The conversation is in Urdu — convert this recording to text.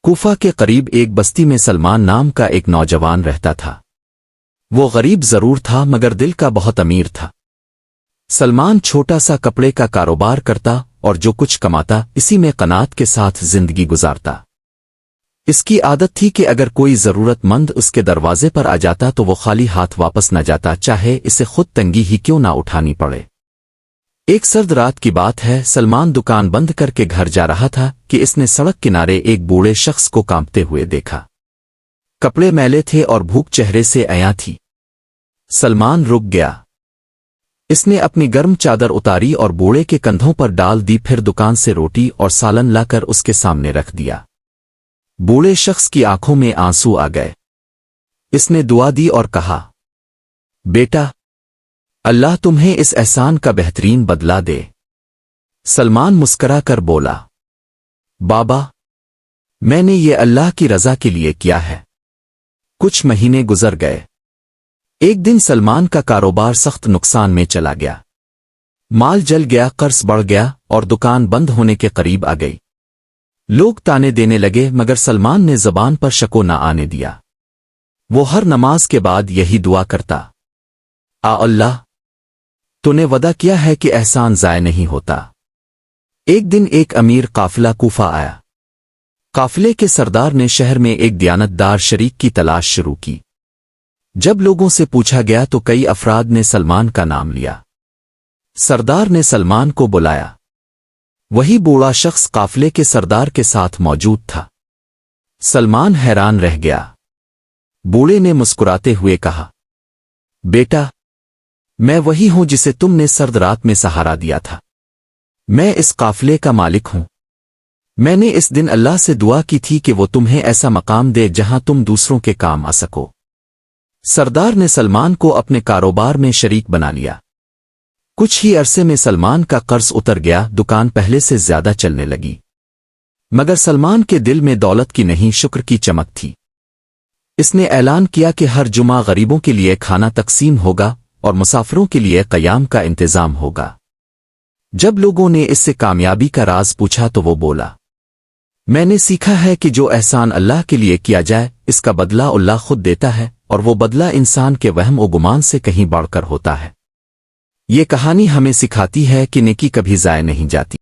کوفہ کے قریب ایک بستی میں سلمان نام کا ایک نوجوان رہتا تھا۔ وہ غریب ضرور تھا مگر دل کا بہت امیر تھا۔ سلمان چھوٹا سا کپڑے کا کاروبار کرتا اور جو کچھ کماتا اسی میں قناعت کے ساتھ زندگی گزارتا۔ اس کی عادت تھی کہ اگر کوئی ضرورت مند اس کے دروازے پر آ جاتا تو وہ خالی ہاتھ واپس نہ جاتا، چاہے اسے خود تنگی ہی کیوں نہ اٹھانی پڑے۔ ایک سرد رات کی بات ہے، سلمان دکان بند کر کے گھر جا رہا تھا کہ اس نے سڑک کنارے ایک بوڑھے شخص کو کانپتے ہوئے دیکھا۔ کپڑے میلے تھے اور بھوک چہرے سے عیاں تھی۔ سلمان رک گیا۔ اس نے اپنی گرم چادر اتاری اور بوڑھے کے کندھوں پر ڈال دی، پھر دکان سے روٹی اور سالن لا کر اس کے سامنے رکھ دیا۔ بوڑھے شخص کی آنکھوں میں آنسو آ گئے۔ اس نے دعا دی اور کہا، بیٹا، اللہ تمہیں اس احسان کا بہترین بدلہ دے۔ سلمان مسکرا کر بولا، بابا، میں نے یہ اللہ کی رضا کے لیے کیا ہے۔ کچھ مہینے گزر گئے۔ ایک دن سلمان کا کاروبار سخت نقصان میں چلا گیا۔ مال جل گیا، قرض بڑھ گیا اور دکان بند ہونے کے قریب آ گئی۔ لوگ تانے دینے لگے مگر سلمان نے زبان پر شکو نہ آنے دیا۔ وہ ہر نماز کے بعد یہی دعا کرتا، اللہ، تو نے وعدہ کیا ہے کہ احسان ضائع نہیں ہوتا۔ ایک دن ایک امیر قافلہ کوفہ آیا۔ قافلے کے سردار نے شہر میں ایک دیانتدار شریک کی تلاش شروع کی۔ جب لوگوں سے پوچھا گیا تو کئی افراد نے سلمان کا نام لیا۔ سردار نے سلمان کو بلایا۔ وہی بوڑھا شخص قافلے کے سردار کے ساتھ موجود تھا۔ سلمان حیران رہ گیا۔ بوڑھے نے مسکراتے ہوئے کہا، بیٹا، میں وہی ہوں جسے تم نے سرد رات میں سہارا دیا تھا۔ میں اس قافلے کا مالک ہوں۔ میں نے اس دن اللہ سے دعا کی تھی کہ وہ تمہیں ایسا مقام دے جہاں تم دوسروں کے کام آ سکو۔ سردار نے سلمان کو اپنے کاروبار میں شریک بنا لیا۔ کچھ ہی عرصے میں سلمان کا قرض اتر گیا، دکان پہلے سے زیادہ چلنے لگی۔ مگر سلمان کے دل میں دولت کی نہیں، شکر کی چمک تھی۔ اس نے اعلان کیا کہ ہر جمعہ غریبوں کے لیے کھانا تقسیم ہوگا اور مسافروں کے لیے قیام کا انتظام ہوگا۔ جب لوگوں نے اس سے کامیابی کا راز پوچھا تو وہ بولا، میں نے سیکھا ہے کہ جو احسان اللہ کے لیے کیا جائے اس کا بدلہ اللہ خود دیتا ہے، اور وہ بدلہ انسان کے وہم و گمان سے کہیں بڑھ کر ہوتا ہے۔ یہ کہانی ہمیں سکھاتی ہے کہ نیکی کبھی ضائع نہیں جاتی۔